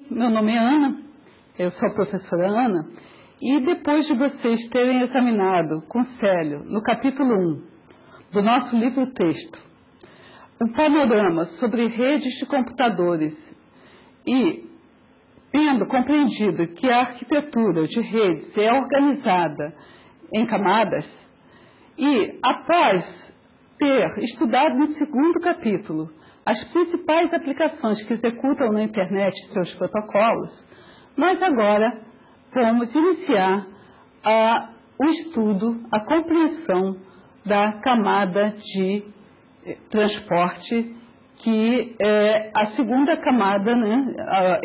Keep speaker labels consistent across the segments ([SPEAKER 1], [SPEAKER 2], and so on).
[SPEAKER 1] Meu nome é Ana, eu sou a professora Ana, e depois de vocês terem examinado com Célio, no capítulo 1 do nosso livro-texto, o panorama sobre redes de computadores e tendo compreendido que a arquitetura de redes é organizada em camadas, e após ter estudado no segundo capítulo as principais aplicações que executam na internet seus protocolos, nós agora vamos iniciar o estudo, a compreensão da camada de transporte, que é a segunda camada, né?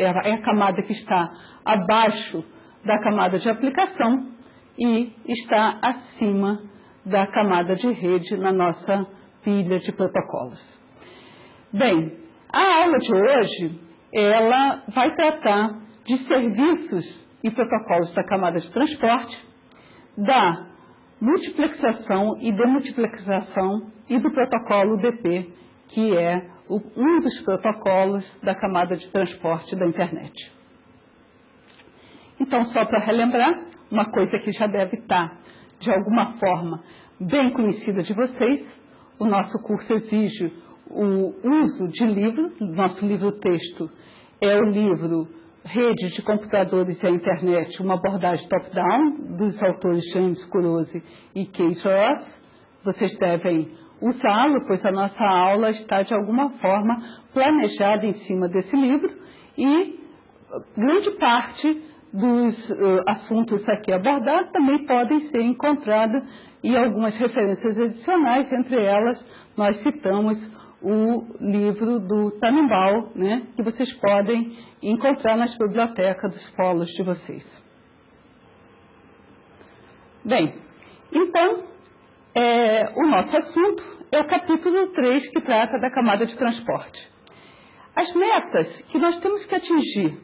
[SPEAKER 1] É a camada que está abaixo da camada de aplicação e está acima da camada de rede na nossa pilha de protocolos. Bem, a aula de hoje, ela vai tratar de serviços e protocolos da camada de transporte, da multiplexação e demultiplexação e do protocolo UDP, que é um dos protocolos da camada de transporte da internet. Então, só para relembrar, uma coisa que já deve estar, de alguma forma, bem conhecida de vocês, o nosso curso exige o uso de livro. Nosso livro-texto é o livro Redes de Computadores e a Internet, uma abordagem top-down, dos autores James Kurose e Keith Ross. Vocês devem usá-lo, pois a nossa aula está, de alguma forma, planejada em cima desse livro e grande parte dos assuntos aqui abordados também podem ser encontrados em algumas referências adicionais. Entre elas, nós citamos o livro do Tannenbaum, né, que vocês podem encontrar nas bibliotecas dos polos de vocês. Bem, então, o nosso assunto é o capítulo 3, que trata da camada de transporte. As metas que nós temos que atingir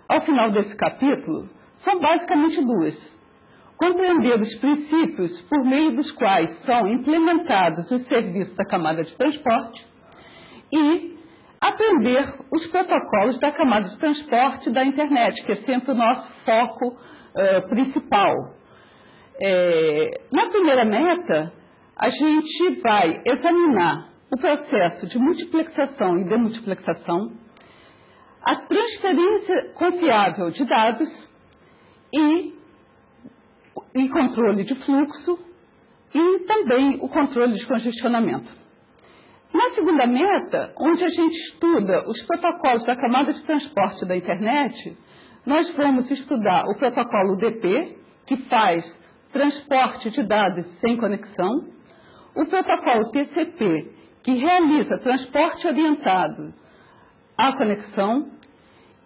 [SPEAKER 1] ao final desse capítulo são basicamente duas: compreender os princípios por meio dos quais são implementados os serviços da camada de transporte e aprender os protocolos da camada de transporte da internet, que é sempre o nosso foco principal. Na primeira meta, a gente vai examinar o processo de multiplexação e demultiplexação, a transferência confiável de dados e controle de fluxo e também o controle de congestionamento. Na segunda meta, onde a gente estuda os protocolos da camada de transporte da internet, nós vamos estudar o protocolo UDP, que faz transporte de dados sem conexão, o protocolo TCP, que realiza transporte orientado à conexão,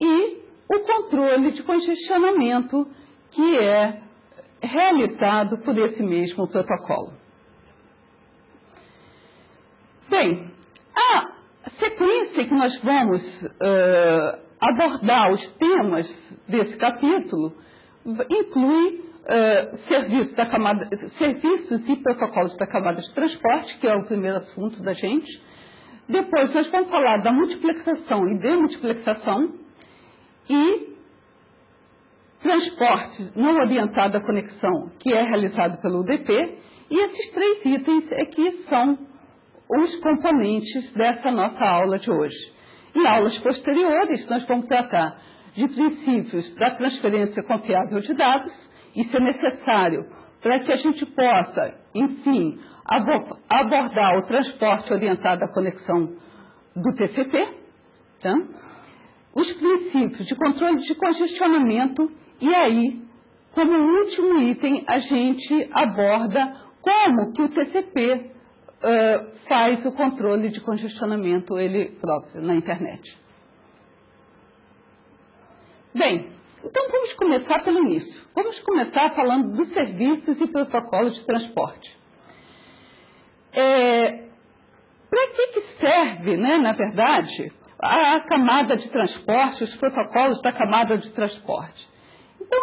[SPEAKER 1] e o controle de congestionamento, que é realizado por esse mesmo protocolo. Bem, a sequência que nós vamos abordar os temas desse capítulo inclui serviços e protocolos da camada de transporte, que é o primeiro assunto da gente. Depois nós vamos falar da multiplexação e demultiplexação e transporte não orientado à conexão, que é realizado pelo UDP. E esses três itens aqui são os componentes dessa nossa aula de hoje. Em aulas posteriores, nós vamos tratar de princípios da transferência confiável de dados. Isso é necessário para que a gente possa, enfim, abordar o transporte orientado à conexão do TCP, tá? Os princípios de controle de congestionamento e aí, como último item, a gente aborda como que o TCP faz o controle de congestionamento ele próprio na internet. Bem, então vamos começar pelo início. Vamos começar falando dos serviços e protocolos de transporte. Para que serve, né, na verdade, a camada de transporte, os protocolos da camada de transporte? Então,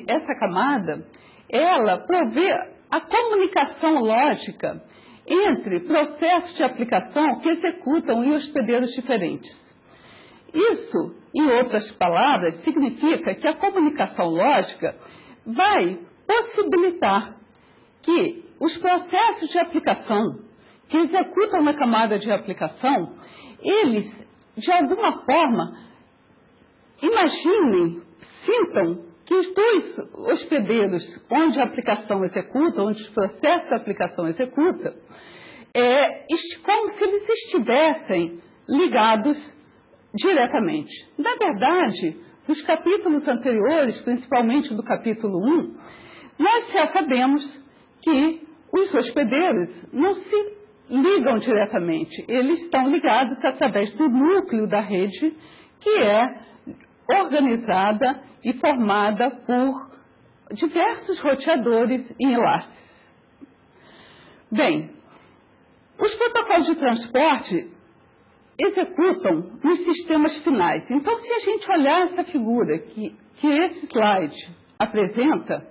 [SPEAKER 1] essa camada, ela provê a comunicação lógica entre processos de aplicação que executam em hospedeiros diferentes. Isso, em outras palavras, significa que a comunicação lógica vai possibilitar que os processos de aplicação que executam na camada de aplicação, eles, de alguma forma, imaginem, sintam que os dois hospedeiros onde a aplicação executa, onde os processos de aplicação executam, como se eles estivessem ligados diretamente. Na verdade, nos capítulos anteriores, principalmente do capítulo 1, nós já sabemos que os hospedeiros não se ligam diretamente. Eles estão ligados através do núcleo da rede, que é organizada e formada por diversos roteadores e enlaces. Bem, os protocolos de transporte executam nos sistemas finais. Então, se a gente olhar essa figura que esse slide apresenta,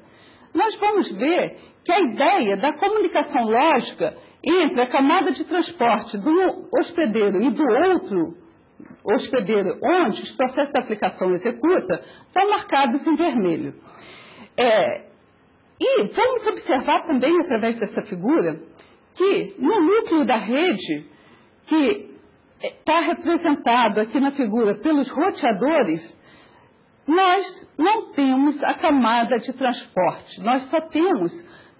[SPEAKER 1] nós vamos ver que a ideia da comunicação lógica entre a camada de transporte do hospedeiro e do outro hospedeiro, onde os processos de aplicação executam, estão marcados em vermelho. E vamos observar também, através dessa figura, que no núcleo da rede, que está representado aqui na figura pelos roteadores, nós não temos a camada de transporte. Nós só temos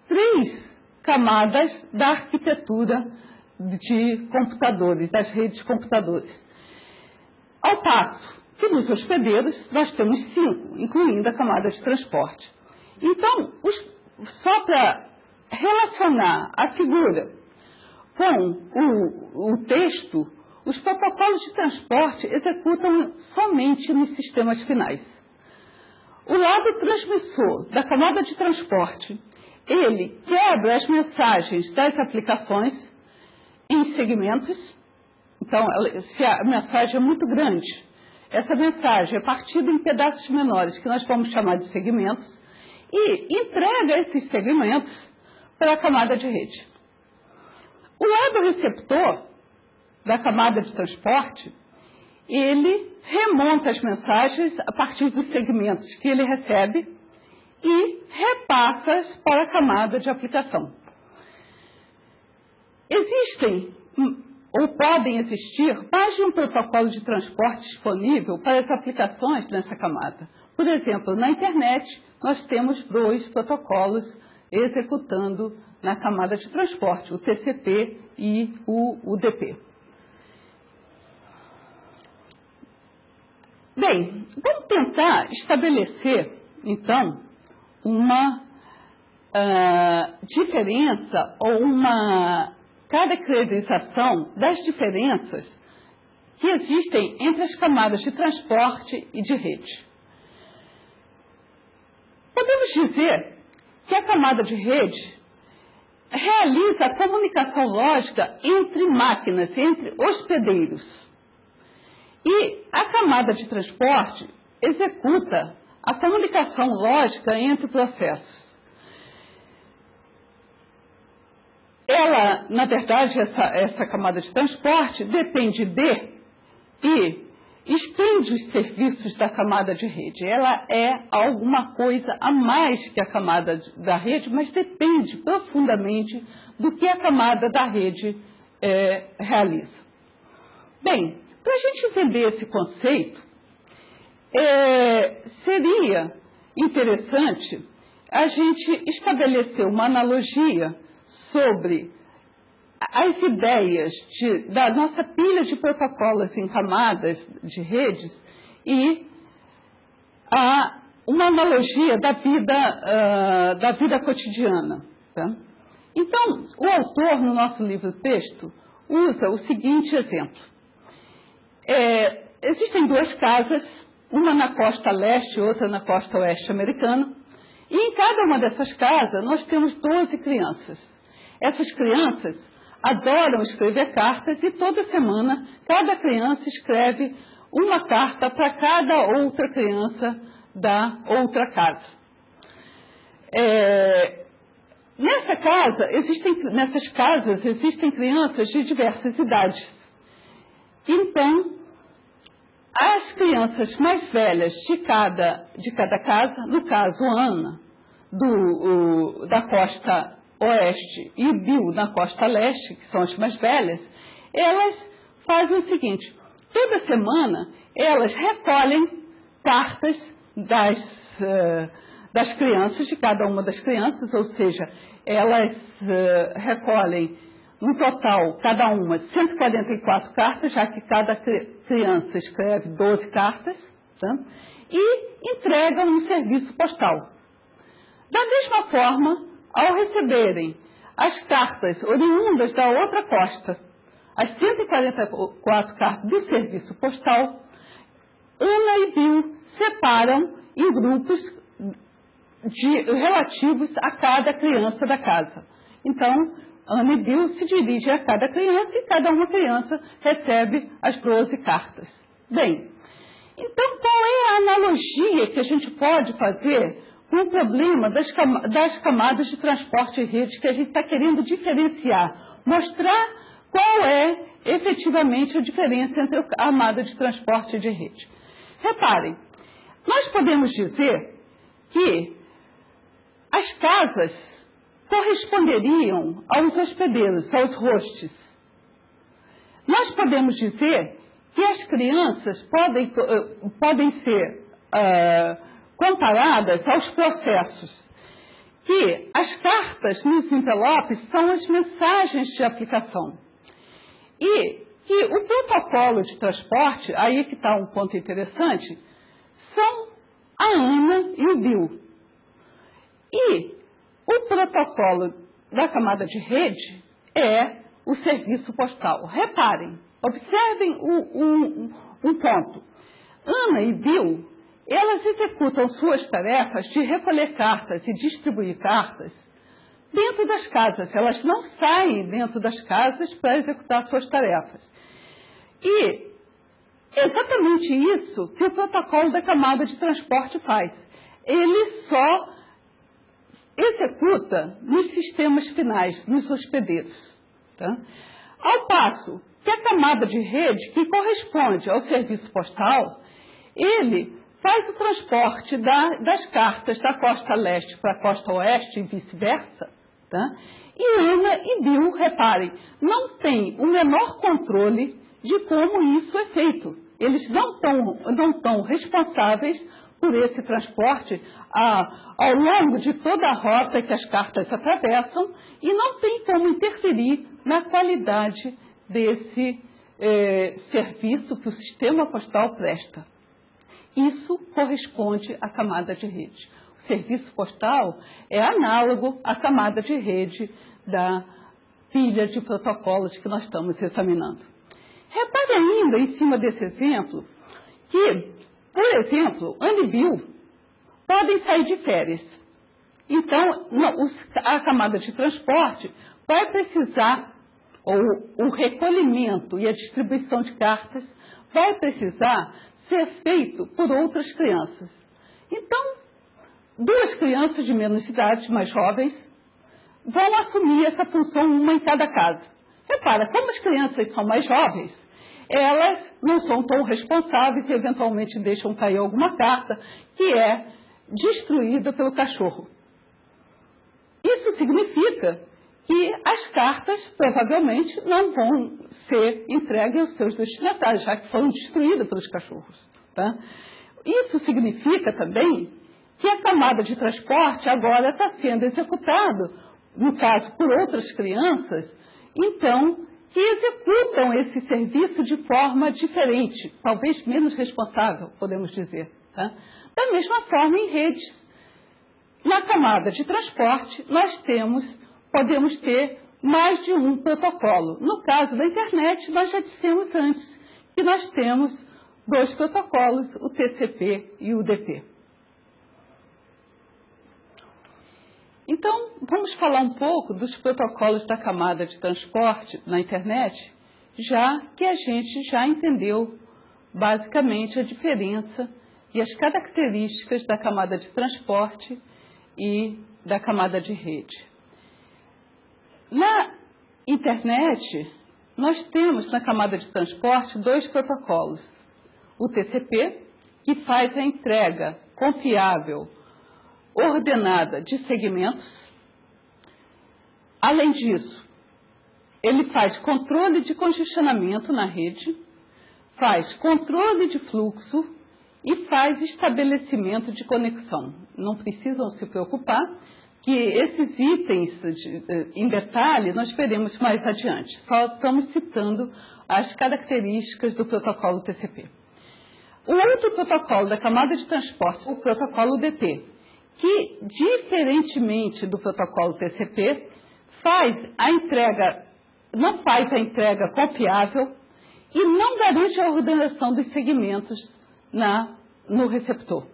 [SPEAKER 1] 3 camadas da arquitetura de computadores, das redes de computadores. Ao passo que nos hospedeiros nós temos 5, incluindo a camada de transporte. Então, só para relacionar a figura com o texto, os protocolos de transporte executam somente nos sistemas finais. O lado transmissor da camada de transporte, ele quebra as mensagens das aplicações em segmentos. Então, se a mensagem é muito grande, essa mensagem é partida em pedaços menores, que nós vamos chamar de segmentos, e entrega esses segmentos para a camada de rede. O lado receptor da camada de transporte, ele remonta as mensagens a partir dos segmentos que ele recebe e repassa para a camada de aplicação. Existem ou podem existir mais de um protocolo de transporte disponível para as aplicações nessa camada. Por exemplo, na internet, nós temos 2 protocolos executando na camada de transporte, o TCP e o UDP. Bem, vamos tentar estabelecer, então, uma diferença ou uma caracterização das diferenças que existem entre as camadas de transporte e de rede. Podemos dizer que a camada de rede realiza a comunicação lógica entre máquinas, entre hospedeiros. E a camada de transporte executa a comunicação lógica entre processos. Ela, na verdade, essa camada de transporte depende de e estende os serviços da camada de rede. Ela é alguma coisa a mais que a camada da rede, mas depende profundamente do que a camada da rede realiza. Bem, para a gente entender esse conceito, seria interessante a gente estabelecer uma analogia sobre as ideias da nossa pilha de protocolos em camadas de redes e uma analogia da vida cotidiana. Tá? Então, o autor, no nosso livro-texto, usa o seguinte exemplo. Existem 2 casas, uma na costa leste e outra na costa oeste americana, e em cada uma dessas casas nós temos 12 crianças. Essas crianças adoram escrever cartas e toda semana cada criança escreve uma carta para cada outra criança da outra casa. Nessas casas existem crianças de diversas idades. Então, As crianças mais velhas de cada casa, no caso Ana, da costa oeste, e o Bill na costa leste, que são as mais velhas, elas fazem o seguinte: toda semana elas recolhem cartas das crianças, de cada uma das crianças, ou seja, elas recolhem no total, cada uma, 144 cartas, já que cada criança escreve 12 cartas, tá? E entregam no serviço postal. Da mesma forma, ao receberem as cartas oriundas da outra costa, as 144 cartas do serviço postal, Ana e Bill separam em grupos relativos a cada criança da casa. Então, Ana e Bill se dirigem a cada criança e cada uma criança recebe as 12 cartas. Bem, então qual é a analogia que a gente pode fazer com o problema das camadas de transporte e rede que a gente está querendo diferenciar? Mostrar qual é efetivamente a diferença entre a camada de transporte e de rede. Reparem, nós podemos dizer que as casas corresponderiam aos hospedeiros, aos hosts. Nós podemos dizer que as crianças podem ser comparadas aos processos, que as cartas nos envelopes são as mensagens de aplicação e que o protocolo de transporte, aí que está um ponto interessante, são a Ana e o Bill. E o protocolo da camada de rede é o serviço postal. Reparem, observem um ponto. Ana e Bill, elas executam suas tarefas de recolher cartas e distribuir cartas dentro das casas. Elas não saem dentro das casas para executar suas tarefas. E é exatamente isso que o protocolo da camada de transporte faz. Ele só executa nos sistemas finais, nos hospedeiros. Tá? Ao passo que a camada de rede, que corresponde ao serviço postal, ele faz o transporte das cartas da costa leste para a costa oeste e vice-versa. Tá? E Ana e Bill, reparem, não têm o menor controle de como isso é feito. Eles não estão responsáveis por esse transporte ao longo de toda a rota que as cartas atravessam e não tem como interferir na qualidade desse serviço que o sistema postal presta. Isso corresponde à camada de rede. O serviço postal é análogo à camada de rede da pilha de protocolos que nós estamos examinando. Repare ainda, em cima desse exemplo, que, por exemplo, Ana e Bill podem sair de férias. Então, a camada de transporte vai precisar, ou o recolhimento e a distribuição de cartas vai precisar ser feito por outras crianças. Então, 2 crianças de menos idade, mais jovens, vão assumir essa função, uma em cada casa. Repara, como as crianças são mais jovens, elas não são tão responsáveis e eventualmente deixam cair alguma carta que é destruída pelo cachorro. Isso significa que as cartas provavelmente não vão ser entregues aos seus destinatários, já que foram destruídas pelos cachorros. Tá? Isso significa também que a camada de transporte agora está sendo executada, no caso por outras crianças, então, que executam esse serviço de forma diferente, talvez menos responsável, podemos dizer. Tá? Da mesma forma, em redes. Na camada de transporte, nós podemos ter mais de um protocolo. No caso da internet, nós já dissemos antes que nós temos 2 protocolos, o TCP e o UDP. Então, vamos falar um pouco dos protocolos da camada de transporte na internet, já que a gente já entendeu basicamente a diferença e as características da camada de transporte e da camada de rede. Na internet, nós temos na camada de transporte 2 protocolos, o TCP, que faz a entrega confiável, ordenada de segmentos. Além disso, ele faz controle de congestionamento na rede, faz controle de fluxo e faz estabelecimento de conexão. Não precisam se preocupar que esses itens em detalhe nós veremos mais adiante. Só estamos citando as características do protocolo TCP. O outro protocolo da camada de transporte, o protocolo UDP, que, diferentemente do protocolo TCP, não faz a entrega confiável e não garante a ordenação dos segmentos no receptor.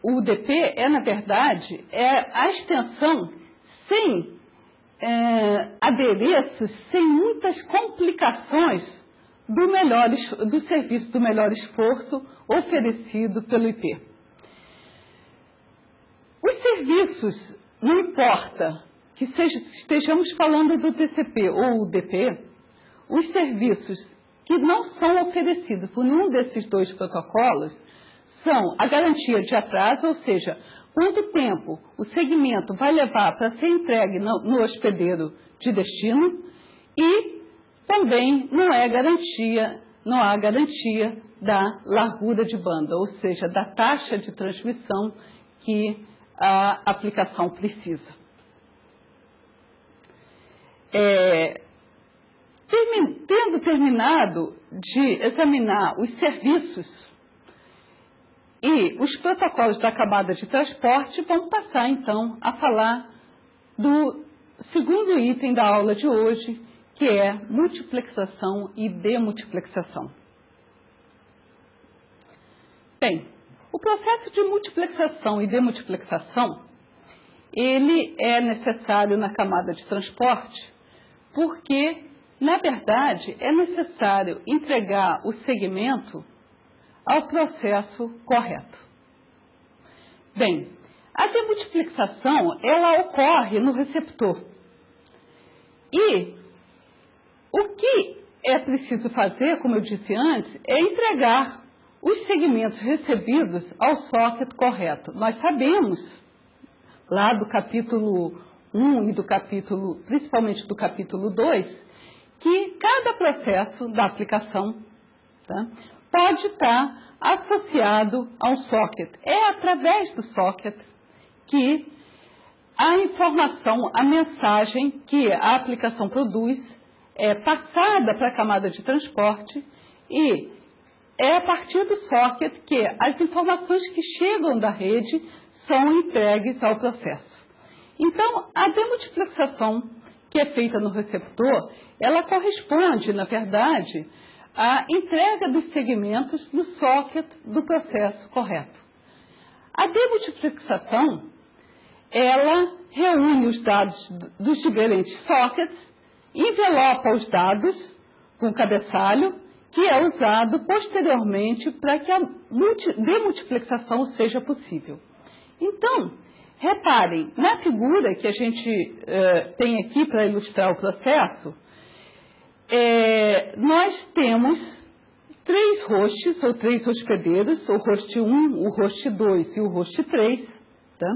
[SPEAKER 1] O UDP é a extensão sem adereços, sem muitas complicações do serviço do melhor esforço oferecido pelo IP. Os serviços, não importa que estejamos falando do TCP ou UDP, os serviços que não são oferecidos por nenhum desses dois protocolos são a garantia de atraso, ou seja, quanto tempo o segmento vai levar para ser entregue no hospedeiro de destino, e também não há garantia da largura de banda, ou seja, da taxa de transmissão que a aplicação precisa. Tendo terminado de examinar os serviços e os protocolos da camada de transporte, vamos passar então a falar do segundo item da aula de hoje, que é multiplexação e demultiplexação. Bem, o processo de multiplexação e demultiplexação, ele é necessário na camada de transporte porque, na verdade, é necessário entregar o segmento ao processo correto. Bem, a demultiplexação, ela ocorre no receptor. E o que é preciso fazer, como eu disse antes, é entregar os segmentos recebidos ao socket correto. Nós sabemos, lá do capítulo 1 e principalmente do capítulo 2, que cada processo da aplicação pode estar associado a um socket. É através do socket que a informação, a mensagem que a aplicação produz é passada para a camada de transporte, e é a partir do socket que as informações que chegam da rede são entregues ao processo. Então, a demultiplexação que é feita no receptor, ela corresponde, na verdade, à entrega dos segmentos do socket do processo correto. A demultiplexação, ela reúne os dados dos diferentes sockets, envelopa os dados com cabeçalho, que é usado posteriormente para que a demultiplexação seja possível. Então, reparem, na figura que a gente tem aqui para ilustrar o processo, nós temos 3 hosts, ou 3 hospedeiros, o host 1, o host 2 e o host 3. Tá?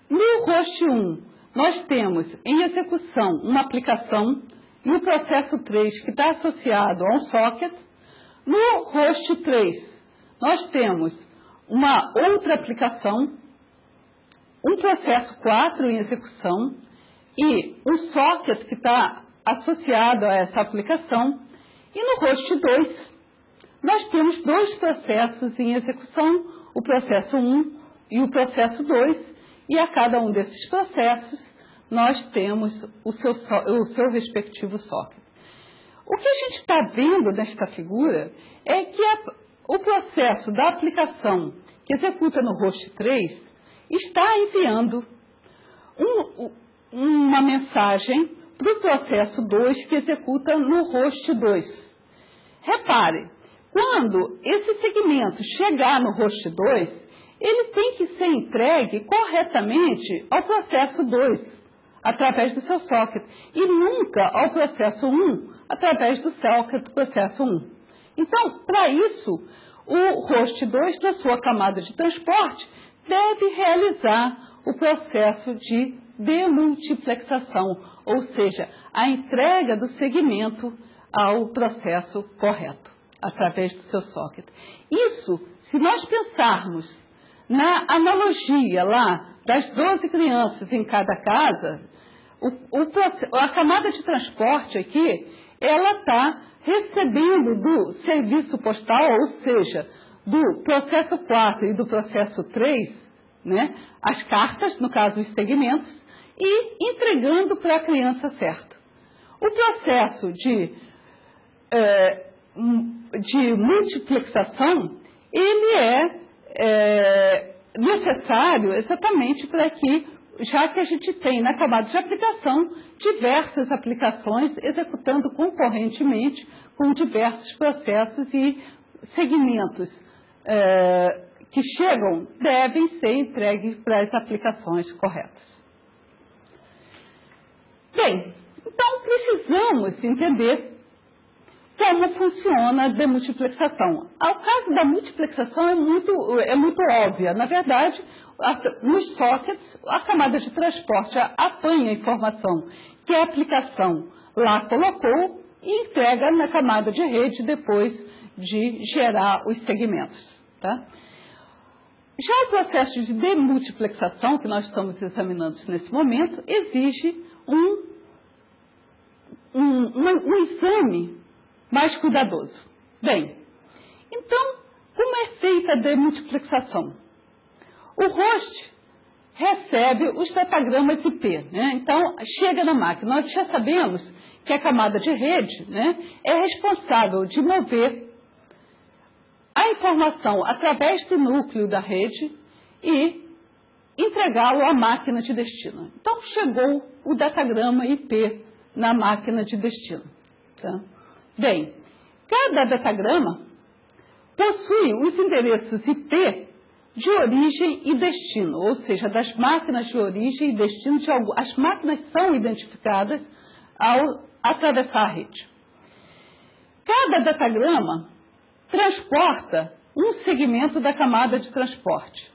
[SPEAKER 1] No host 1, nós temos em execução uma aplicação, e o processo 3 que está associado a um socket. No host 3, nós temos uma outra aplicação, um processo 4 em execução e um socket que está associado a essa aplicação. E no host 2, nós temos 2 processos em execução, o processo 1 e o processo 2, e a cada um desses processos nós temos o seu respectivo socket. O que a gente está vendo nesta figura é que o processo da aplicação que executa no host 3 está enviando uma mensagem para o processo 2 que executa no host 2. Repare, quando esse segmento chegar no host 2, ele tem que ser entregue corretamente ao processo 2, através do seu socket, e nunca ao processo 1, através do socket do processo 1. Então, para isso, o host 2, na sua camada de transporte, deve realizar o processo de demultiplexação, ou seja, a entrega do segmento ao processo correto, através do seu socket. Isso, se nós pensarmos na analogia lá das 12 crianças em cada casa, a camada de transporte aqui, ela está recebendo do serviço postal, ou seja, do processo 4 e do processo 3, né, as cartas, no caso os segmentos, e entregando para a criança certa. O processo de multiplexação, ele é necessário exatamente para que, já que a gente tem na camada de aplicação diversas aplicações executando concorrentemente com diversos processos e segmentos que chegam devem ser entregues para as aplicações corretas. Bem, então precisamos entender como funciona a demultiplexação. O caso da multiplexação é muito óbvia. Na verdade, nos sockets, a camada de transporte apanha a informação que a aplicação lá colocou e entrega na camada de rede depois de gerar os segmentos. Tá? Já o processo de demultiplexação, que nós estamos examinando nesse momento, exige um exame mais cuidadoso. Bem, então, como é feita a demultiplexação? O host recebe os datagramas IP, né? Então, chega na máquina. Nós já sabemos que a camada de rede, né, é responsável de mover a informação através do núcleo da rede e entregá-lo à máquina de destino. Então, chegou o datagrama IP na máquina de destino. Tá? Bem, cada datagrama possui os endereços IP de origem e destino, ou seja, das máquinas de origem e destino de algum. As máquinas são identificadas ao atravessar a rede. Cada datagrama transporta um segmento da camada de transporte.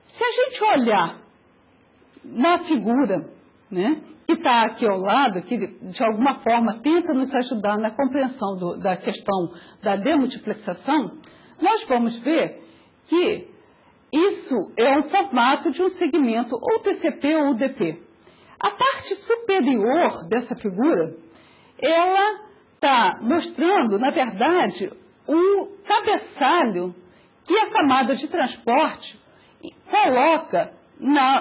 [SPEAKER 1] Se a gente olhar na figura, né, que está aqui ao lado, que de alguma forma tenta nos ajudar na compreensão da questão da demultiplexação, nós vamos ver que isso é um formato de um segmento ou TCP ou UDP. A parte superior dessa figura, ela está mostrando, na verdade, o cabeçalho que a camada de transporte coloca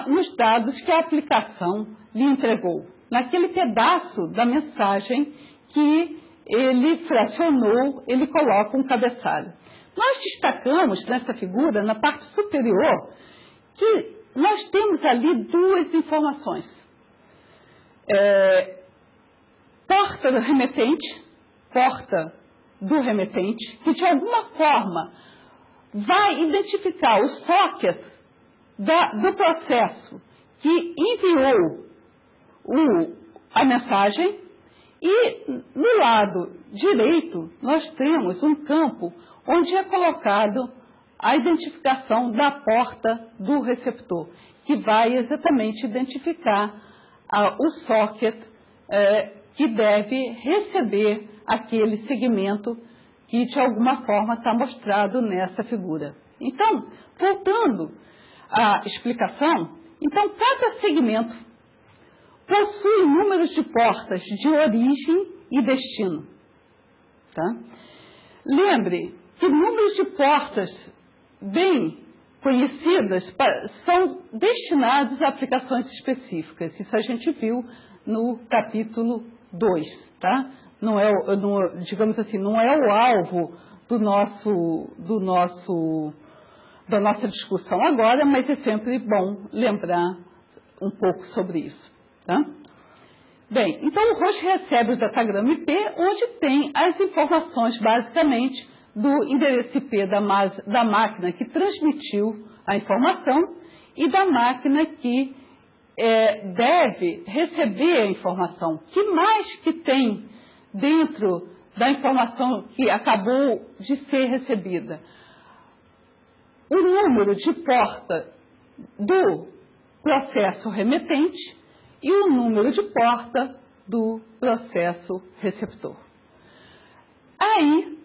[SPEAKER 1] nos dados que a aplicação lhe entregou, naquele pedaço da mensagem que ele fracionou, ele coloca um cabeçalho. Nós destacamos nessa figura, na parte superior, que nós temos ali duas informações. Porta do remetente, que de alguma forma vai identificar o socket do processo que enviou a mensagem, e no lado direito nós temos um campo onde é colocado a identificação da porta do receptor, que vai exatamente identificar o socket que deve receber aquele segmento que de alguma forma está mostrado nessa figura. Então, voltando à explicação, então cada segmento possui números de portas de origem e destino. Tá? Lembre que números de portas bem conhecidas são destinados a aplicações específicas. Isso a gente viu no capítulo 2, tá? Digamos assim, não é o alvo da nossa discussão agora, mas é sempre bom lembrar um pouco sobre isso. Tá? Bem, então o host recebe o datagrama IP, onde tem as informações, basicamente, do endereço IP da máquina que transmitiu a informação e da máquina que deve receber a informação. O que mais que tem dentro da informação que acabou de ser recebida. O número de porta do processo remetente e o número de porta do processo receptor. Aí,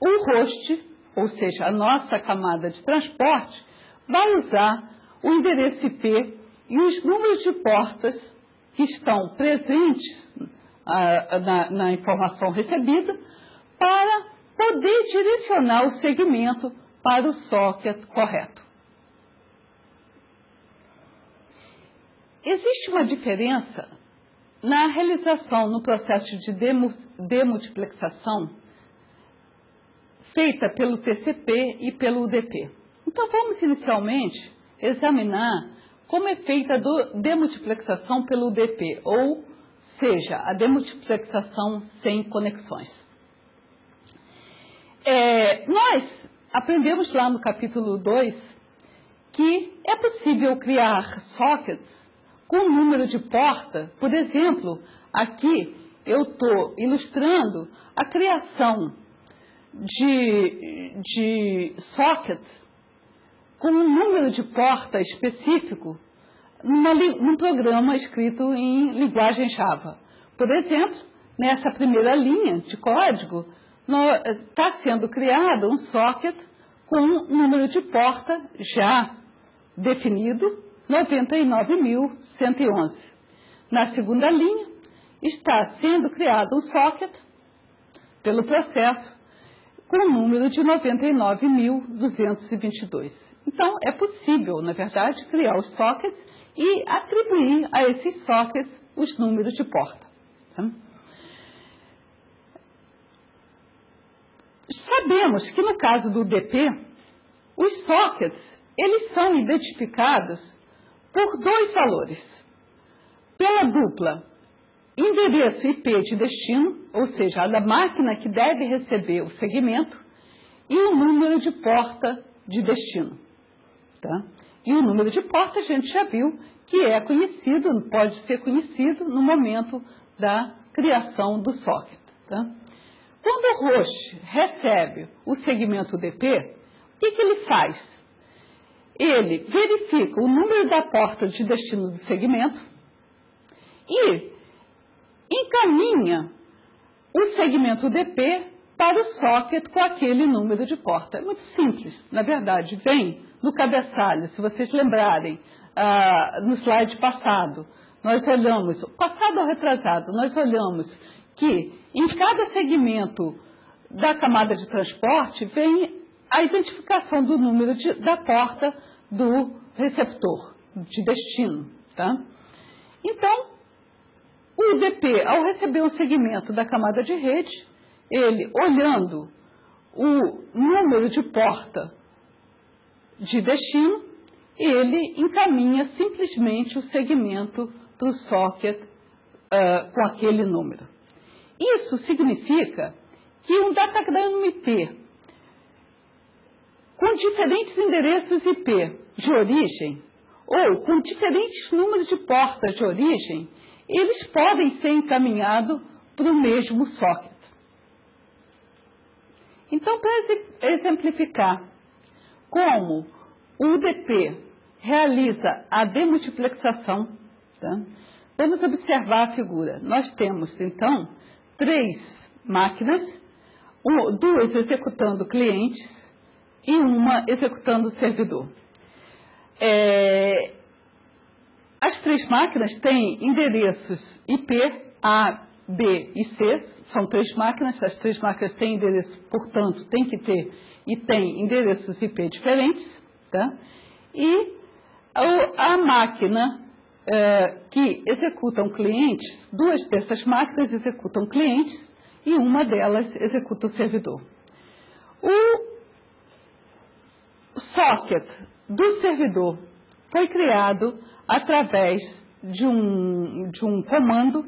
[SPEAKER 1] o host, ou seja, a nossa camada de transporte, vai usar o endereço IP e os números de portas que estão presentes na informação recebida para poder direcionar o segmento para o socket correto. Existe uma diferença na realização no processo de demultiplexação feita pelo TCP e pelo UDP. Então vamos inicialmente examinar como é feita a demultiplexação pelo UDP, ou seja, a demultiplexação sem conexões. Nós aprendemos lá no capítulo 2 que é possível criar sockets com número de porta. Por exemplo, aqui eu estou ilustrando a criação de sockets com um número de porta específico num programa escrito em linguagem Java. Por exemplo, nessa primeira linha de código, está sendo criado um socket com um número de porta já definido, 99.111. Na segunda linha, está sendo criado um socket pelo processo com o número de 99.222. Então, é possível, na verdade, criar os sockets e atribuir a esses sockets os números de porta. Tá? Sabemos que no caso do UDP, os sockets, eles são identificados por dois valores. Pela dupla endereço IP de destino, ou seja, a da máquina que deve receber o segmento, e o número de porta de destino. Tá? E o número de porta a gente já viu que é conhecido, pode ser conhecido no momento da criação do socket. Tá? Quando o host recebe o segmento UDP, o que ele faz? Ele verifica o número da porta de destino do segmento e encaminha o segmento UDP para o socket com aquele número de porta. É muito simples, na verdade. Vem no cabeçalho, se vocês lembrarem, no slide passado, nós olhamos, passado ou retrasado, nós olhamos que em cada segmento da camada de transporte vem a identificação do número da porta do receptor, de destino. Tá? Então, o UDP, ao receber um segmento da camada de rede, ele, olhando o número de porta de destino, ele encaminha simplesmente o segmento para o socket com aquele número. Isso significa que um datagrama IP com diferentes endereços IP de origem ou com diferentes números de portas de origem, eles podem ser encaminhados para o mesmo socket. Então, para exemplificar como o UDP realiza a demultiplexação, tá? Vamos observar a figura. Nós temos, então, 3 máquinas, 2 executando clientes e uma executando servidor. As 3 máquinas têm endereços IP A, B e C, são 3 máquinas, as 3 máquinas têm endereço, portanto, tem que ter e tem endereços IP diferentes, tá? E a máquina que executam clientes, 2 dessas máquinas executam clientes e uma delas executa o servidor. O socket do servidor foi criado através de um comando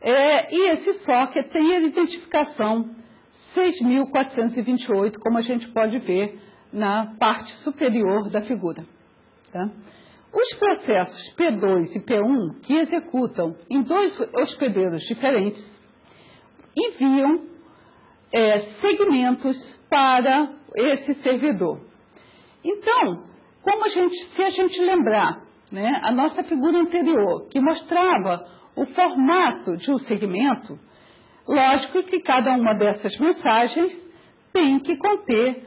[SPEAKER 1] e esse socket tem a identificação 6.428, como a gente pode ver na parte superior da figura. Tá? Os processos P2 e P1, que executam em 2 hospedeiros diferentes, enviam segmentos para esse servidor. Então, se a gente lembrar, né, a nossa figura anterior, que mostrava o formato de um segmento, lógico que cada uma dessas mensagens tem que conter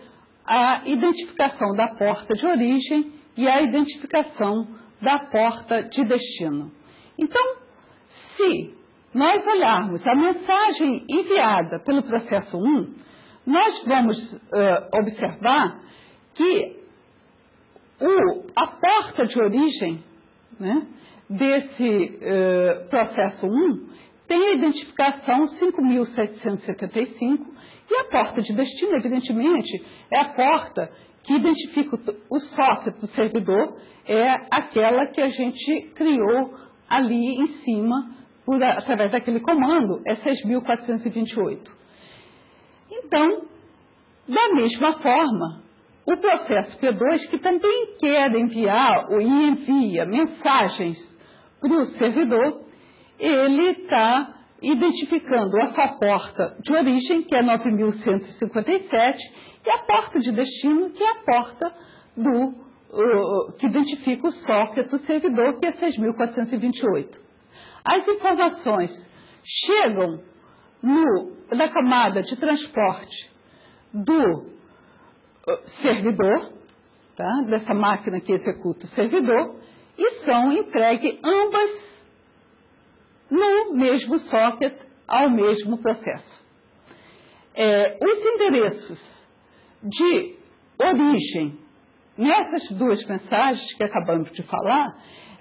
[SPEAKER 1] a identificação da porta de origem e a identificação da porta de destino. Então, se nós olharmos a mensagem enviada pelo processo 1, nós vamos observar que a porta de origem, né, desse processo 1 tem a identificação 5.775 e a porta de destino, evidentemente, é a porta que identifica o socket do servidor, é aquela que a gente criou ali em cima, através daquele comando, é 6.428. Então, da mesma forma, o processo P2, que também quer enviar e envia mensagens para o servidor, ele está identificando a sua porta de origem, que é 9.157, e a porta de destino, que é a porta que identifica o socket do servidor, que é 6.428. As informações chegam na camada de transporte do servidor, tá? Dessa máquina que executa o servidor, e são entregues ambas no mesmo socket ao mesmo processo. Os endereços de origem nessas duas mensagens que acabamos de falar,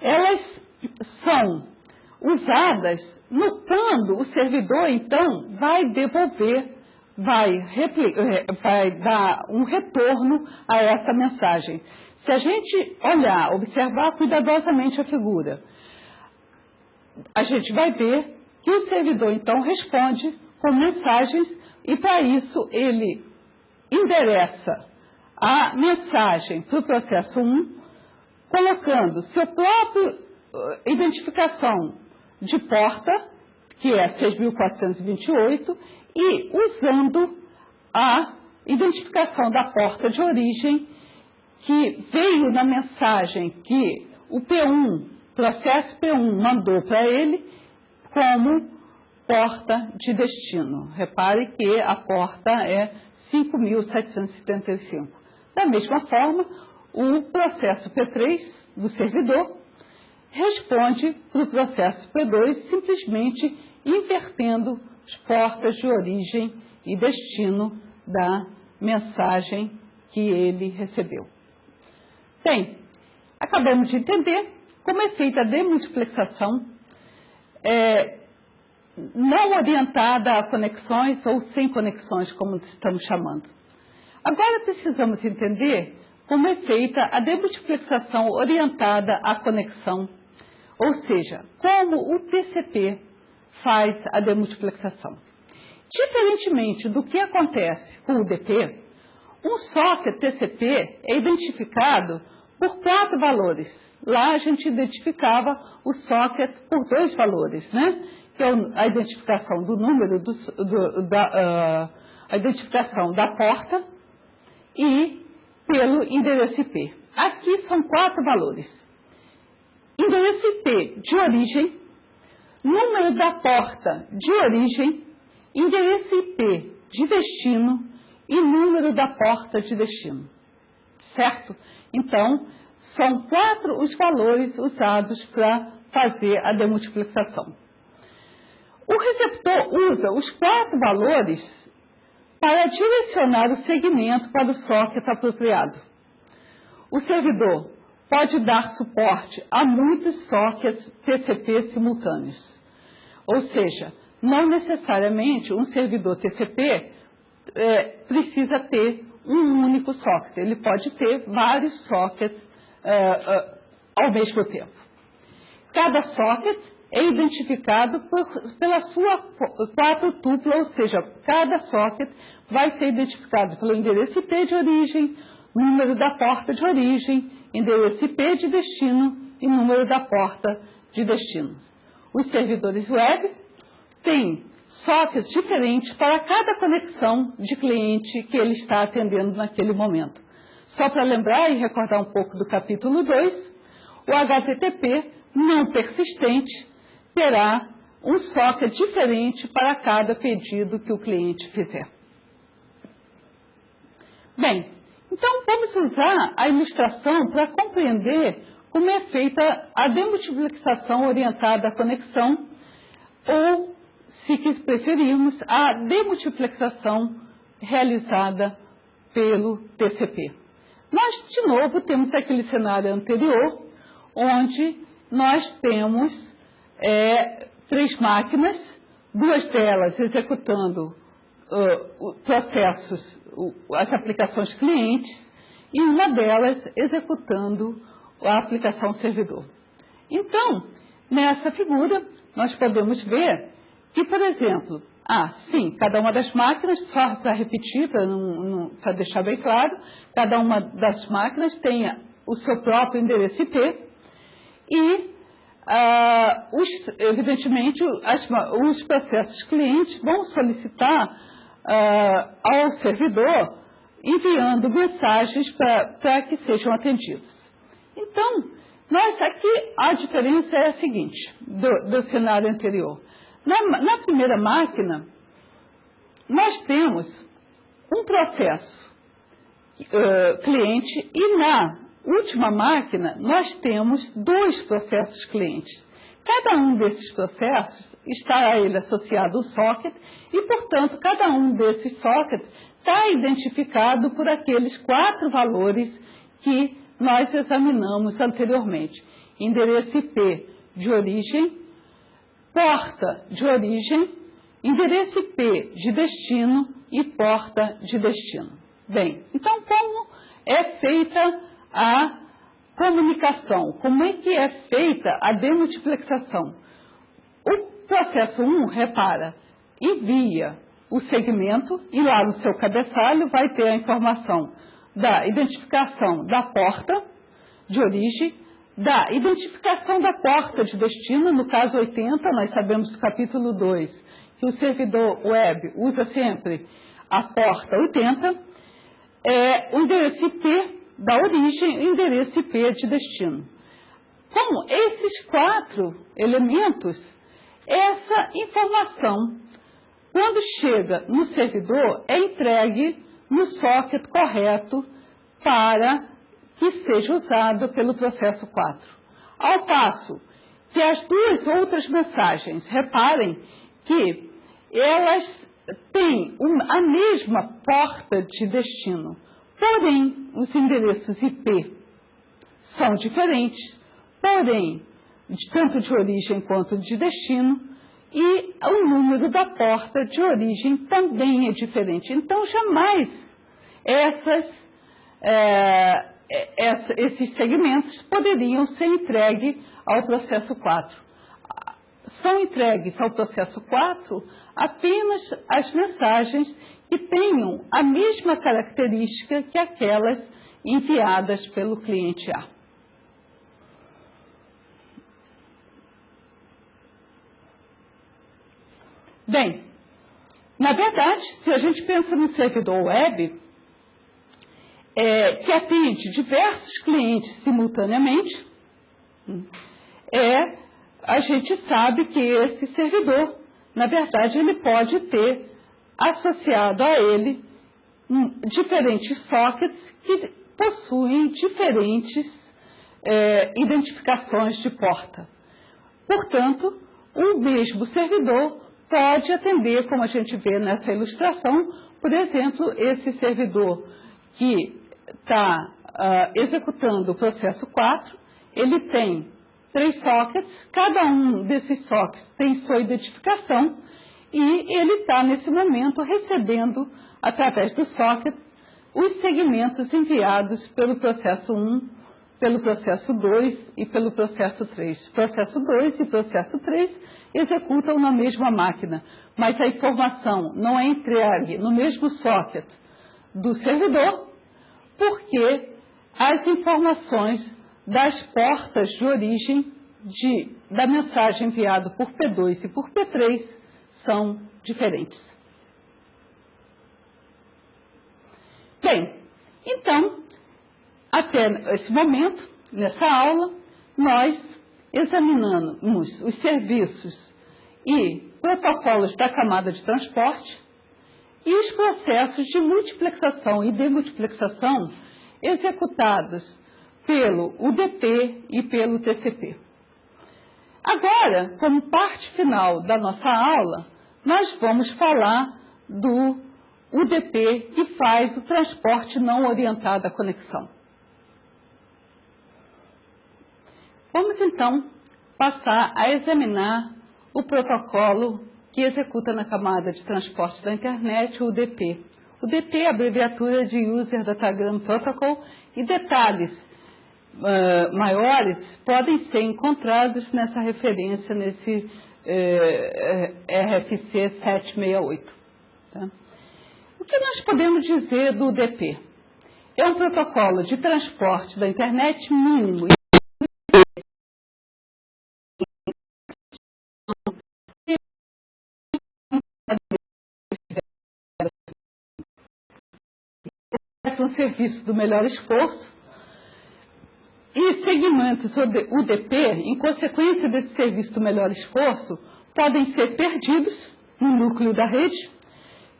[SPEAKER 1] elas são usadas quando o servidor, então, vai devolver, vai dar um retorno a essa mensagem. Se a gente observar cuidadosamente a figura, a gente vai ver que o servidor, então, responde com mensagens e, para isso, ele endereça a mensagem para o processo 1, colocando sua própria identificação de porta, que é 6.428, e usando a identificação da porta de origem que veio na mensagem que o processo P1 mandou para ele como porta de destino. Repare que a porta é 5.775. Da mesma forma, o processo P3 do servidor responde para o processo P2 simplesmente invertendo as portas de origem e destino da mensagem que ele recebeu. Bem, acabamos de entender como é feita a demultiplexação não orientada a conexões ou sem conexões, como estamos chamando. Agora precisamos entender como é feita a demultiplexação orientada à conexão, ou seja, como o TCP faz a demultiplexação. Diferentemente do que acontece com o UDP, um socket TCP é identificado por 4 valores. Lá a gente identificava o socket por 2 valores, né? Que é a identificação do número, a identificação da porta e pelo endereço IP. Aqui são 4 valores. Endereço IP de origem, número da porta de origem, endereço IP de destino e número da porta de destino. Certo? Então, são 4 os valores usados para fazer a demultiplexação. O receptor usa os 4 valores para direcionar o segmento para o socket apropriado. O servidor pode dar suporte a muitos sockets TCP simultâneos. Ou seja, não necessariamente um servidor TCP precisa ter um único socket. Ele pode ter vários sockets ao mesmo tempo. Cada socket é identificado pela sua 4 tupla, ou seja, cada socket vai ser identificado pelo endereço IP de origem, número da porta de origem, endereço IP de destino e número da porta de destino. Os servidores web têm sockets diferentes para cada conexão de cliente que ele está atendendo naquele momento. Só para lembrar e recordar um pouco do capítulo 2, o HTTP não persistente terá um socket diferente para cada pedido que o cliente fizer. Bem, então vamos usar a ilustração para compreender como é feita a demultiplexação orientada à conexão ou, se preferirmos, a demultiplexação realizada pelo TCP. Nós, de novo, temos aquele cenário anterior, onde nós temos 3 máquinas, 2 delas executando processos, as aplicações clientes, e uma delas executando a aplicação servidor. Então, nessa figura, nós podemos ver que, por exemplo, sim, cada uma das máquinas, só para repetir, para deixar bem claro, cada uma das máquinas tem o seu próprio endereço IP e, evidentemente, os processos clientes vão solicitar ao servidor enviando mensagens para que sejam atendidos. Então, aqui a diferença é a seguinte, do cenário anterior. Na primeira máquina, nós temos um processo cliente e na última máquina nós temos 2 processos clientes. Cada um desses processos está a ele associado um socket e, portanto, cada um desses sockets está identificado por aqueles 4 valores que nós examinamos anteriormente. Endereço IP de origem, porta de origem, endereço IP de destino e porta de destino. Bem, então como é feita a comunicação? Como é que é feita a demultiplexação? O processo 1, repara, envia o segmento e lá no seu cabeçalho vai ter a informação da identificação da porta de origem, da identificação da porta de destino, no caso 80, nós sabemos do capítulo 2, que o servidor web usa sempre a porta 80, o endereço IP da origem e o endereço IP de destino. Como esses 4 elementos, essa informação, quando chega no servidor, é entregue no socket correto para que seja usado pelo processo 4. Ao passo que as 2 outras mensagens, reparem que elas têm a mesma porta de destino, porém os endereços IP são diferentes, porém tanto de origem quanto de destino, e o número da porta de origem também é diferente. Então, jamais esses segmentos poderiam ser entregues ao processo 4. São entregues ao processo 4 apenas as mensagens que tenham a mesma característica que aquelas enviadas pelo cliente A. Bem, na verdade, se a gente pensa no servidor web, que atende diversos clientes simultaneamente, a gente sabe que esse servidor, na verdade, ele pode ter associado a ele diferentes sockets que possuem diferentes identificações de porta. Portanto, o mesmo servidor pode atender, como a gente vê nessa ilustração, por exemplo, esse servidor que está executando o processo 4, ele tem 3 sockets, cada um desses sockets tem sua identificação e ele está, nesse momento, recebendo, através do socket, os segmentos enviados pelo processo 1, pelo processo 2 e pelo processo 3. Processo 2 e processo 3 executam na mesma máquina, mas a informação não é entregue no mesmo socket do servidor, porque as informações das portas de origem da mensagem enviada por P2 e por P3 são diferentes. Bem, então, até esse momento, nessa aula, nós examinamos os serviços e protocolos da camada de transporte e os processos de multiplexação e demultiplexação executados pelo UDP e pelo TCP. Agora, como parte final da nossa aula, nós vamos falar do UDP que faz o transporte não orientado à conexão. Vamos então passar a examinar o protocolo que executa na camada de transporte da internet, o UDP. O UDP é a abreviatura de User Datagram Protocol e detalhes maiores podem ser encontrados nessa referência, nesse RFC 768. Tá? O que nós podemos dizer do UDP? É um protocolo de transporte da internet mínimo um serviço do melhor esforço e segmentos UDP, em consequência desse serviço do melhor esforço, podem ser perdidos no núcleo da rede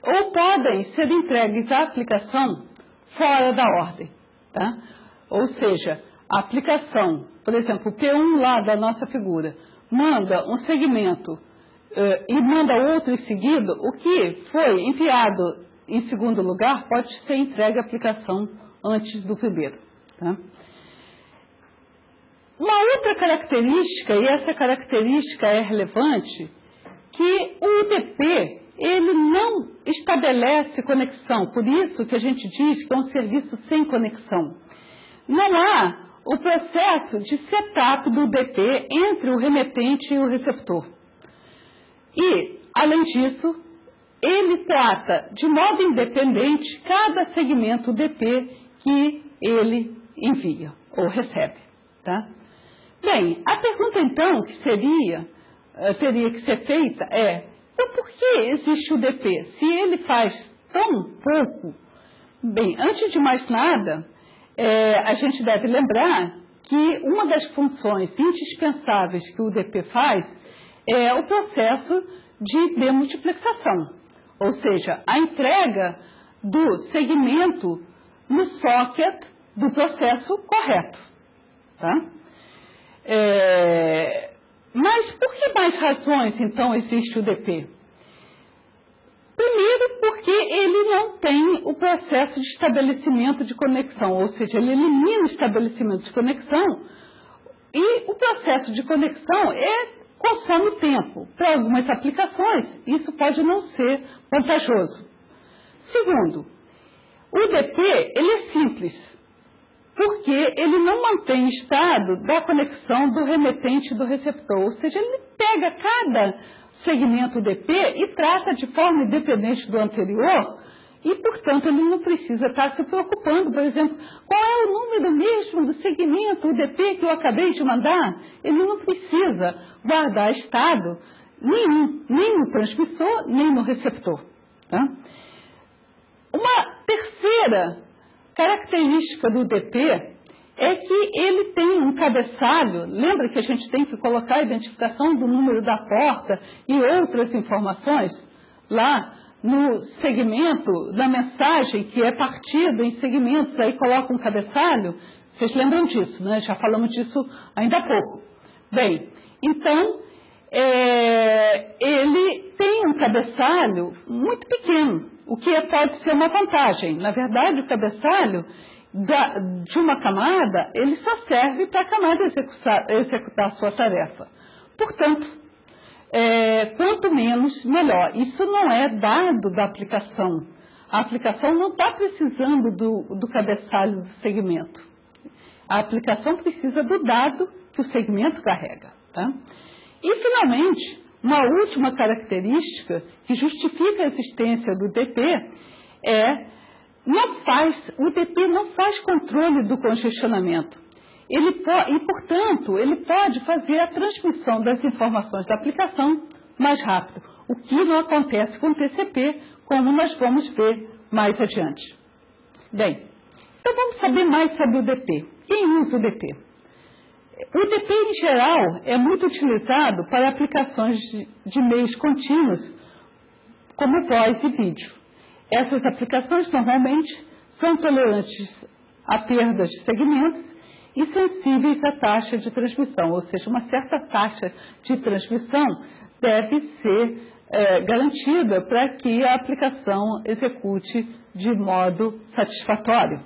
[SPEAKER 1] ou podem ser entregues à aplicação fora da ordem. Tá? Ou seja, a aplicação, por exemplo, o P1 lá da nossa figura, manda um segmento e manda outro em seguida, o que foi enviado em segundo lugar pode ser entregue à aplicação antes do primeiro. Tá? Uma outra característica, e essa característica é relevante, que o UDP ele não estabelece conexão, por isso que a gente diz que é um serviço sem conexão. Não há o processo de setup do UDP entre o remetente e o receptor. E, além disso, ele trata de modo independente cada segmento UDP que ele envia ou recebe. Tá? Bem, a pergunta então que teria que ser feita é: então por que existe o UDP? Se ele faz tão pouco? Bem, antes de mais nada, a gente deve lembrar que uma das funções indispensáveis que o UDP faz é o processo de demultiplexação, ou seja, a entrega do segmento no socket do processo correto. Tá? Mas por que mais razões, então, existe o UDP? Primeiro, porque ele não tem o processo de estabelecimento de conexão, ou seja, ele elimina o estabelecimento de conexão e o processo de conexão consome tempo. Para algumas aplicações, isso pode não ser vantajoso. Segundo, o UDP ele é simples, porque ele não mantém estado da conexão do remetente e do receptor, ou seja, ele pega cada segmento UDP e trata de forma independente do anterior e, portanto, ele não precisa estar se preocupando, por exemplo, qual é o número mesmo do segmento UDP que eu acabei de mandar. Ele não precisa guardar estado nenhum, nem no transmissor, nem no receptor. Tá? Uma terceira característica do UDP é que ele tem um cabeçalho. Lembra que a gente tem que colocar a identificação do número da porta e outras informações lá no segmento da mensagem, que é partido em segmentos, aí coloca um cabeçalho. Vocês lembram disso, né? Já falamos disso ainda há pouco. Bem, então, ele tem um cabeçalho muito pequeno, o que pode ser uma vantagem. Na verdade, o cabeçalho de uma camada, ele só serve para a camada executar a sua tarefa. Portanto, quanto menos, melhor. Isso não é dado da aplicação. A aplicação não está precisando do cabeçalho do segmento. A aplicação precisa do dado que o segmento carrega. Tá? E, finalmente, uma última característica que justifica a existência do UDP o UDP não faz controle do congestionamento. E, portanto, ele pode fazer a transmissão das informações da aplicação mais rápido. o que não acontece com o TCP, como nós vamos ver mais adiante. Bem, então vamos saber mais sobre o DP. Quem usa o DP? O DP, em geral, é muito utilizado para aplicações de meios contínuos, como voz e vídeo. Essas aplicações, normalmente, são tolerantes a perdas de segmentos e sensíveis à taxa de transmissão, ou seja, uma certa taxa de transmissão deve ser garantida para que a aplicação execute de modo satisfatório.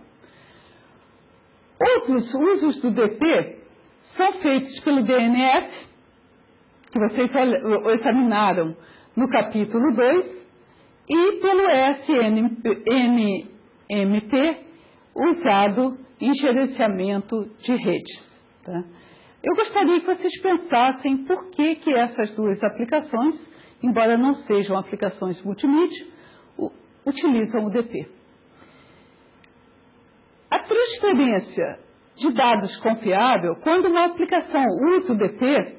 [SPEAKER 1] Outros usos do DP são feitos pelo DNS, que vocês examinaram no capítulo 2, e pelo SNMP, usado em gerenciamento de redes. Tá? Eu gostaria que vocês pensassem por que essas duas aplicações, embora não sejam aplicações multimídia, utilizam o DP. A transferência de dados confiável, quando uma aplicação usa o DP,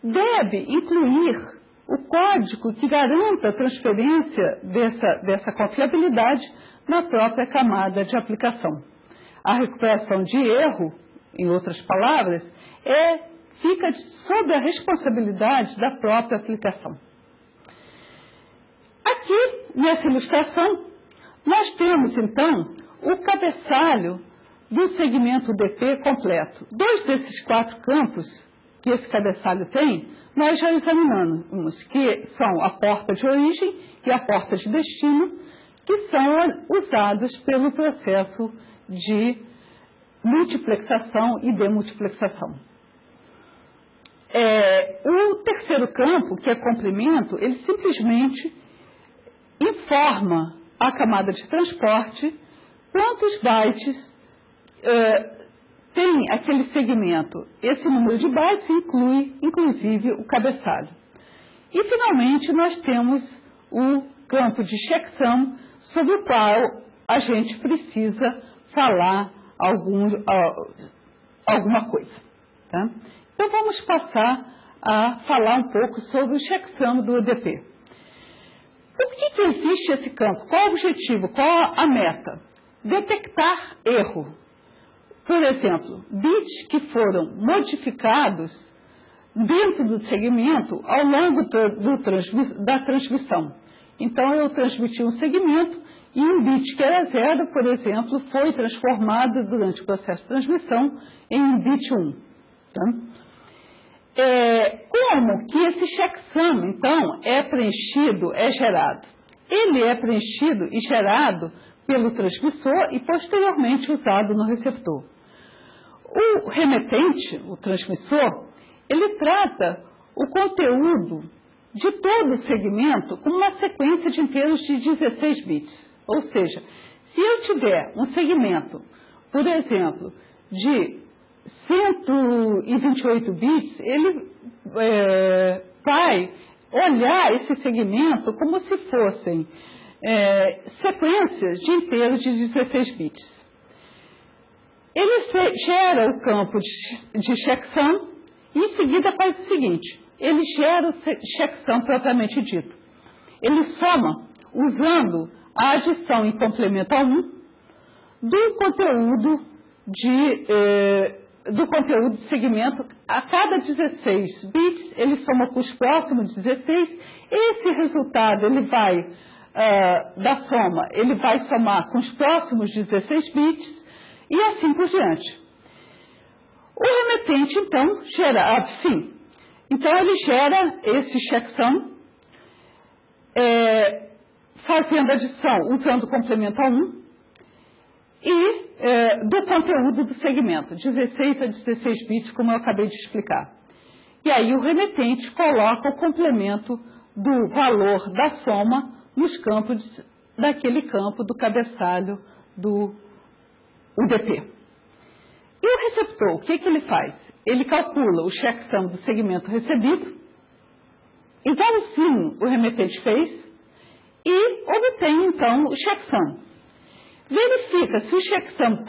[SPEAKER 1] deve incluir o código que garanta a transferência dessa confiabilidade na própria camada de aplicação. A recuperação de erro, em outras palavras, fica sob a responsabilidade da própria aplicação. Aqui, nessa ilustração, nós temos, então, o cabeçalho do segmento DP completo. 2 desses 4 campos que esse cabeçalho tem, nós já examinamos, que são a porta de origem e a porta de destino, que são usados pelo processo de multiplexação e demultiplexação. O terceiro campo, que é complemento, ele simplesmente informa a camada de transporte quantos bytes tem aquele segmento. Esse número de bytes inclui, inclusive, o cabeçalho. E, finalmente, nós temos o campo de checksum, sobre o qual a gente precisa falar alguma coisa. Tá? Então, vamos passar a falar um pouco sobre o checksum do EDP. Por que existe esse campo? Qual o objetivo? Qual a meta? Detectar erro. Por exemplo, bits que foram modificados dentro do segmento ao longo da transmissão. Então, eu transmiti um segmento e um bit que era 0, por exemplo, foi transformado durante o processo de transmissão em um bit 1. Tá? Como que esse checksum, então, é preenchido, é gerado? Ele é preenchido e gerado pelo transmissor e posteriormente usado no receptor. O remetente, o transmissor, ele trata o conteúdo de todo o segmento como uma sequência de inteiros de 16 bits. Ou seja, se eu tiver um segmento, por exemplo, de 128 bits, ele vai olhar esse segmento como se fossem sequências de inteiros de 16 bits. Ele gera o campo de checksum e em seguida faz o seguinte, ele gera o checksum propriamente dito. Ele soma usando a adição em complemento a 1 do conteúdo de segmento. A cada 16 bits, ele soma com os próximos 16. Esse resultado, ele vai, da soma, ele vai somar com os próximos 16 bits e assim por diante. O remetente, então, ele gera esse checksum, fazendo adição, usando o complemento a 1, e do conteúdo do segmento, 16 a 16 bits, como eu acabei de explicar. E aí o remetente coloca o complemento do valor da soma nos campos, daquele campo do cabeçalho do UDP. E o receptor, o que ele faz? Ele calcula o checksum do segmento recebido, igualzinho o remetente fez, e obtém, então, o checksum. Verifica se o checksum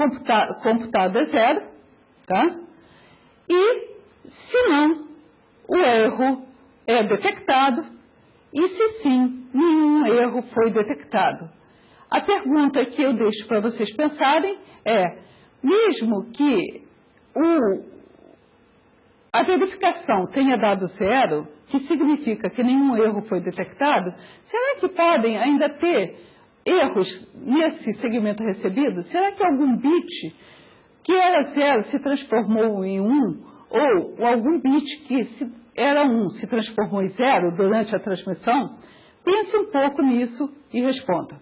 [SPEAKER 1] computado é 0, tá? E, se não, o erro é detectado e se sim, nenhum erro foi detectado. A pergunta que eu deixo para vocês pensarem é, mesmo que a verificação tenha dado 0, que significa que nenhum erro foi detectado, será que podem ainda ter erros nesse segmento recebido? Será que algum bit que era 0 se transformou em 1, ou algum bit que era 1 se transformou em 0 durante a transmissão? Pense um pouco nisso e responda.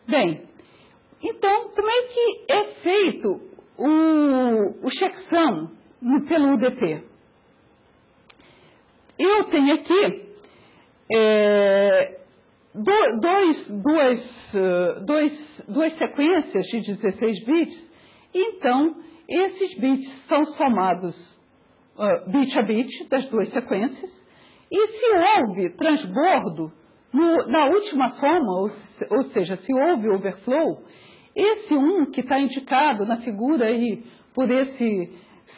[SPEAKER 1] Bem, então, como é que é feito o checksum pelo UDP? Eu tenho aqui duas sequências de 16 bits, então esses bits são somados bit a bit das duas sequências, e se houve transbordo na última soma, ou seja, se houve overflow, esse 1 que está indicado na figura aí por esse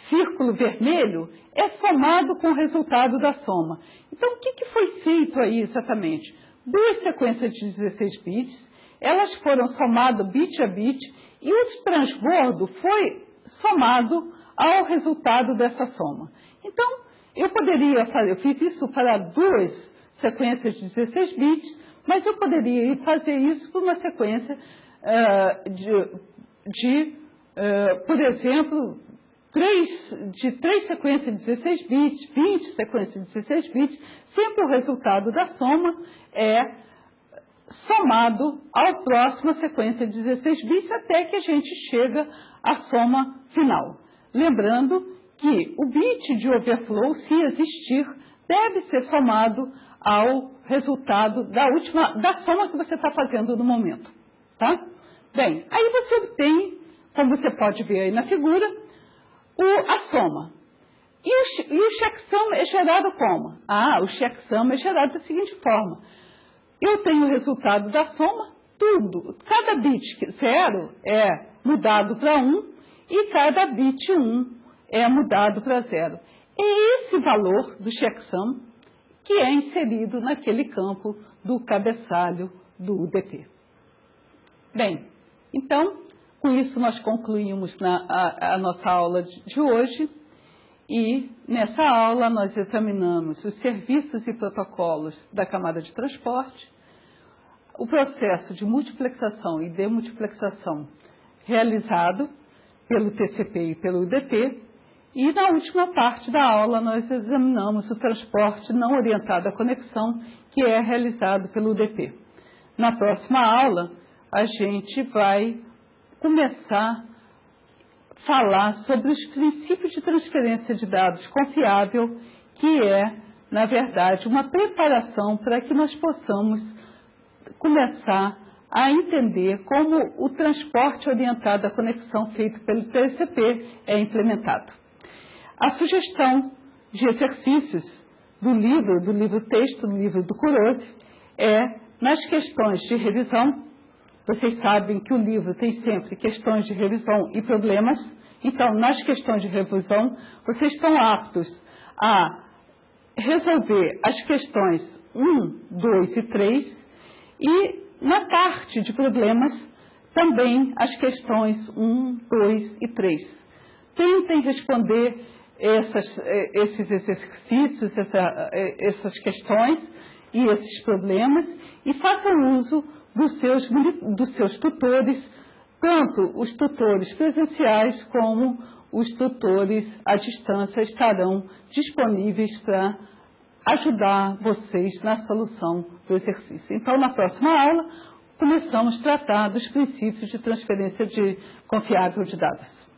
[SPEAKER 1] círculo vermelho é somado com o resultado da soma. Então, o que foi feito aí exatamente? Duas sequências de 16 bits, elas foram somadas bit a bit e o transbordo foi somado ao resultado dessa soma. Então, eu fiz isso para duas sequências de 16 bits, mas eu poderia fazer isso por uma sequência por exemplo, três sequências de 16 bits, 20 sequências de 16 bits, sempre o resultado da soma é somado à próxima sequência de 16 bits até que a gente chega à soma final. Lembrando que o bit de overflow, se existir, deve ser somado ao resultado da soma que você está fazendo no momento. Tá? Bem, aí você obtém, como você pode ver aí na figura, a soma. E o checksum é gerado como? O checksum é gerado da seguinte forma. Eu tenho o resultado da soma, cada bit 0 é mudado para 1 e cada bit 1 é mudado para 0. É esse valor do checksum que é inserido naquele campo do cabeçalho do UDP. Bem, então, com isso nós concluímos a nossa aula de hoje e nessa aula nós examinamos os serviços e protocolos da camada de transporte, o processo de multiplexação e demultiplexação realizado pelo TCP e pelo UDP, e na última parte da aula nós examinamos o transporte não orientado à conexão, que é realizado pelo UDP. Na próxima aula, a gente vai começar a falar sobre os princípios de transferência de dados confiável, que é, na verdade, uma preparação para que nós possamos começar a entender como o transporte orientado à conexão feito pelo TCP é implementado. A sugestão de exercícios do livro texto, do livro do Kurose, é nas questões de revisão. Vocês sabem que o livro tem sempre questões de revisão e problemas. Então, nas questões de revisão, vocês estão aptos a resolver as questões 1, 2 e 3 e na parte de problemas também as questões 1, 2 e 3. Tentem responder esses exercícios, essas questões e esses problemas e façam uso dos seus tutores, tanto os tutores presenciais como os tutores à distância estarão disponíveis para ajudar vocês na solução do exercício. Então, na próxima aula, começamos a tratar dos princípios de transferência confiável de dados.